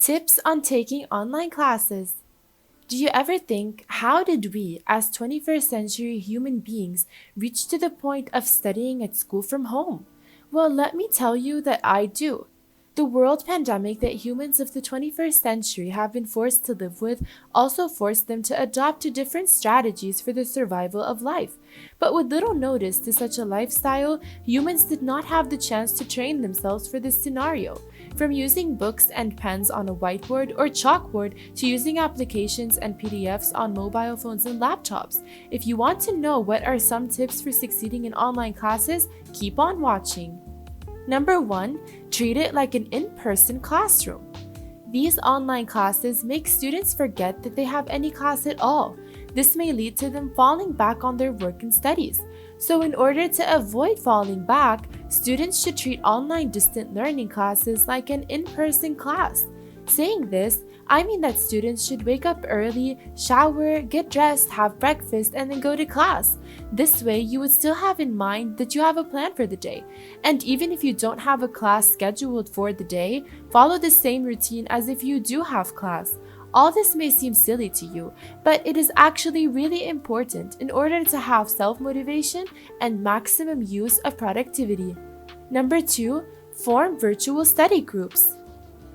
Tips on taking online classes. Do you ever think, how did we, as 21st century human beings, reach to the point of studying at school from home? Well, let me tell you that I do. The world pandemic that humans of the 21st century have been forced to live with also forced them to adopt to different strategies for the survival of life. But with little notice to such a lifestyle, humans did not have the chance to train themselves for this scenario. From using books and pens on a whiteboard or chalkboard to using applications and PDFs on mobile phones and laptops. If you want to know what are some tips for succeeding in online classes, keep on watching. Number 1. Treat it like an in-person classroom. These online classes make students forget that they have any class at all. This may lead to them falling back on their work and studies. So in order to avoid falling back, students should treat online distant learning classes like an in-person class. Saying this, I mean that students should wake up early, shower, get dressed, have breakfast, and then go to class. This way, you would still have in mind that you have a plan for the day. And even if you don't have a class scheduled for the day, follow the same routine as if you do have class. All this may seem silly to you, but it is actually really important in order to have self-motivation and maximum use of productivity. Number 2, form virtual study groups.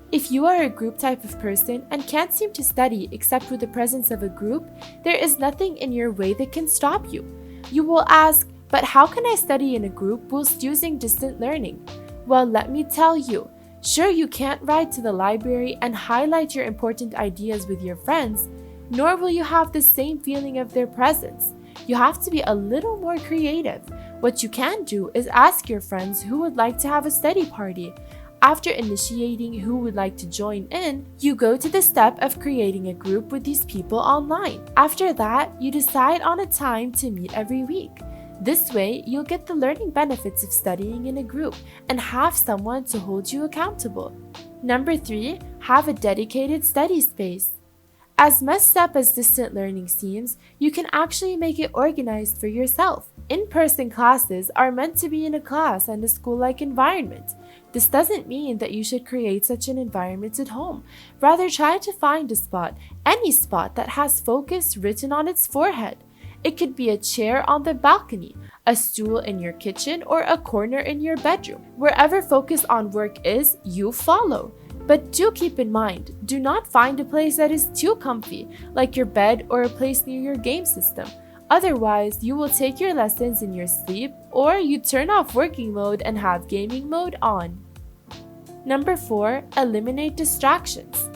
If you are a group type of person and can't seem to study except with the presence of a group, there is nothing in your way that can stop you. You will ask, but how can I study in a group whilst using distant learning? Well, let me tell you. Sure, you can't ride to the library and highlight your important ideas with your friends, nor will you have the same feeling of their presence. You have to be a little more creative. What you can do is ask your friends who would like to have a study party. After initiating who would like to join in, you go to the step of creating a group with these people online. After that, you decide on a time to meet every week. This way, you'll get the learning benefits of studying in a group and have someone to hold you accountable. Number 3, have a dedicated study space. As messed up as distant learning seems, you can actually make it organized for yourself. In-person classes are meant to be in a class and a school-like environment. This doesn't mean that you should create such an environment at home. Rather, try to find a spot, any spot that has focus written on its forehead. It could be a chair on the balcony, a stool in your kitchen, or a corner in your bedroom. Wherever focus on work is, you follow. But do keep in mind, do not find a place that is too comfy, like your bed or a place near your game system. Otherwise, you will take your lessons in your sleep, or you turn off working mode and have gaming mode on. Number 4, eliminate distractions.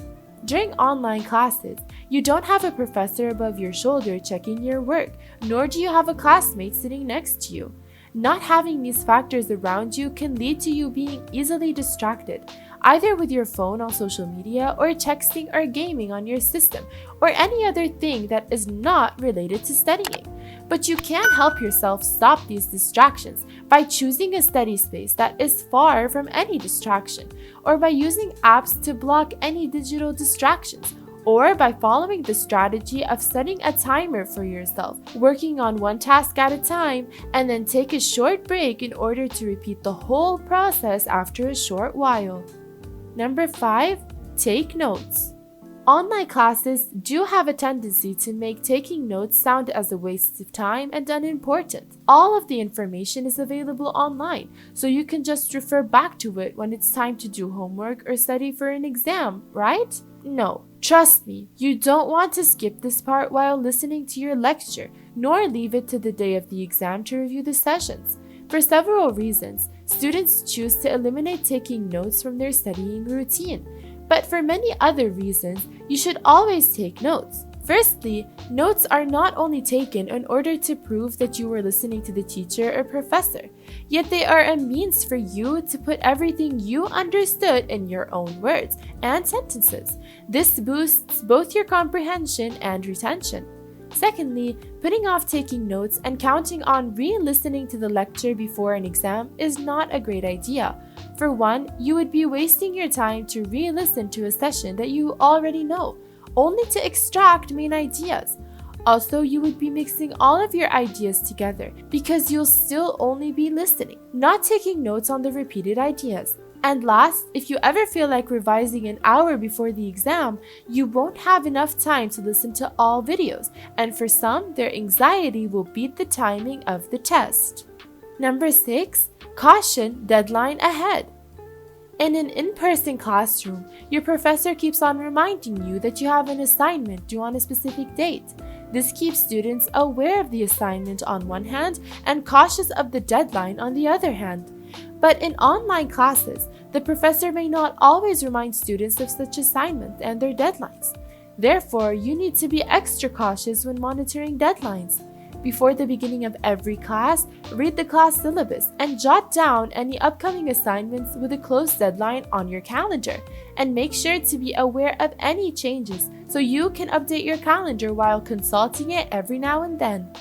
During online classes, you don't have a professor above your shoulder checking your work, nor do you have a classmate sitting next to you. Not having these factors around you can lead to you being easily distracted, either with your phone on social media or texting or gaming on your system, or any other thing that is not related to studying. But you can help yourself stop these distractions by choosing a study space that is far from any distraction, or by using apps to block any digital distractions, or by following the strategy of setting a timer for yourself, working on one task at a time, and then take a short break in order to repeat the whole process after a short while. Number 5, take notes. Online classes do have a tendency to make taking notes sound as a waste of time and unimportant. All of the information is available online, so you can just refer back to it when it's time to do homework or study for an exam, right? No, trust me, you don't want to skip this part while listening to your lecture, nor leave it to the day of the exam to review the sessions. For several reasons, students choose to eliminate taking notes from their studying routine. But for many other reasons, you should always take notes. Firstly, notes are not only taken in order to prove that you were listening to the teacher or professor, yet they are a means for you to put everything you understood in your own words and sentences. This boosts both your comprehension and retention. Secondly, putting off taking notes and counting on re-listening to the lecture before an exam is not a great idea. For one, you would be wasting your time to re-listen to a session that you already know, only to extract main ideas. Also, you would be mixing all of your ideas together because you'll still only be listening, not taking notes on the repeated ideas. And last, if you ever feel like revising an hour before the exam, you won't have enough time to listen to all videos, and for some, their anxiety will beat the timing of the test. Number 6, caution, deadline ahead. In an in-person classroom, your professor keeps on reminding you that you have an assignment due on a specific date. This keeps students aware of the assignment on one hand and cautious of the deadline on the other hand. But in online classes, the professor may not always remind students of such assignments and their deadlines. Therefore, you need to be extra cautious when monitoring deadlines. Before the beginning of every class, read the class syllabus and jot down any upcoming assignments with a close deadline on your calendar. And make sure to be aware of any changes so you can update your calendar while consulting it every now and then.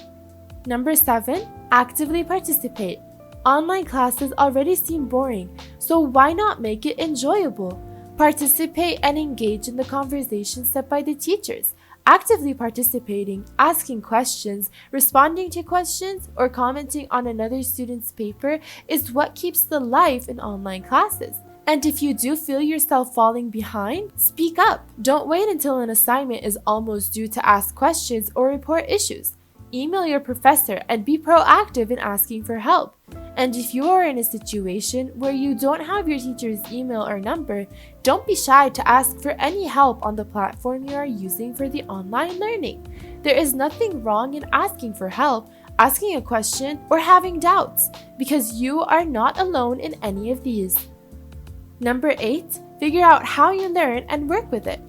Number 7, actively participate. Online classes already seem boring, so why not make it enjoyable? Participate and engage in the conversation set by the teachers. Actively participating, asking questions, responding to questions, or commenting on another student's paper is what keeps the life in online classes. And if you do feel yourself falling behind, speak up. Don't wait until an assignment is almost due to ask questions or report issues. Email your professor and be proactive in asking for help. And if you are in a situation where you don't have your teacher's email or number, don't be shy to ask for any help on the platform you are using for the online learning. There is nothing wrong in asking for help, asking a question, or having doubts, because you are not alone in any of these. Number 8, figure out how you learn and work with it.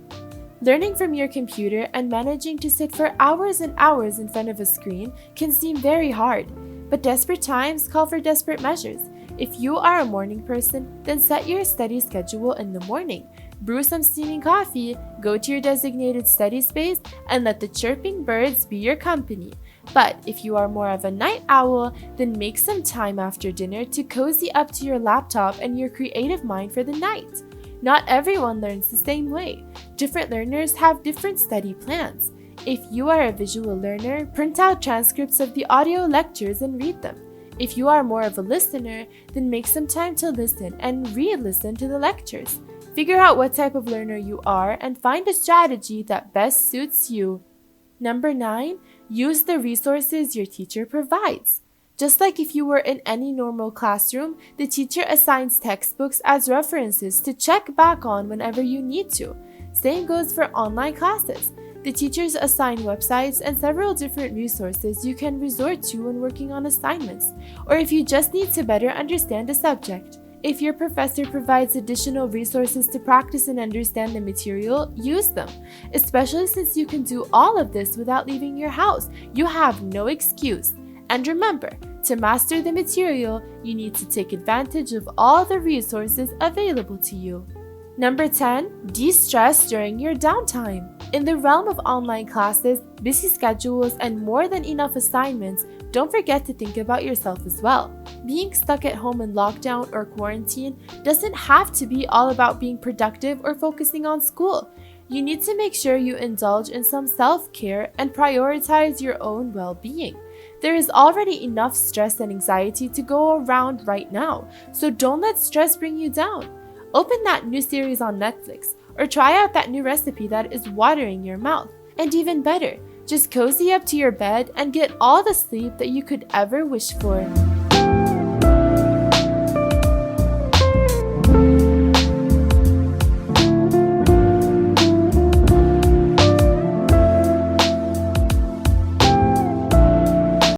Learning from your computer and managing to sit for hours and hours in front of a screen can seem very hard, but desperate times call for desperate measures. If you are a morning person, then set your study schedule in the morning. Brew some steaming coffee, go to your designated study space, and let the chirping birds be your company. But if you are more of a night owl, then make some time after dinner to cozy up to your laptop and your creative mind for the night. Not everyone learns the same way. Different learners have different study plans. If you are a visual learner, print out transcripts of the audio lectures and read them. If you are more of a listener, then make some time to listen and re-listen to the lectures. Figure out what type of learner you are and find a strategy that best suits you. Number 9, use the resources your teacher provides. Just like if you were in any normal classroom, the teacher assigns textbooks as references to check back on whenever you need to. Same goes for online classes. The teachers assign websites and several different resources you can resort to when working on assignments, or if you just need to better understand a subject. If your professor provides additional resources to practice and understand the material, use them. Especially since you can do all of this without leaving your house. You have no excuse. And remember, to master the material, you need to take advantage of all the resources available to you. Number 10, de-stress during your downtime. In the realm of online classes, busy schedules, and more than enough assignments, don't forget to think about yourself as well. Being stuck at home in lockdown or quarantine doesn't have to be all about being productive or focusing on school. You need to make sure you indulge in some self-care and prioritize your own well-being. There is already enough stress and anxiety to go around right now, so don't let stress bring you down. Open that new series on Netflix, or try out that new recipe that is watering your mouth. And even better, just cozy up to your bed and get all the sleep that you could ever wish for.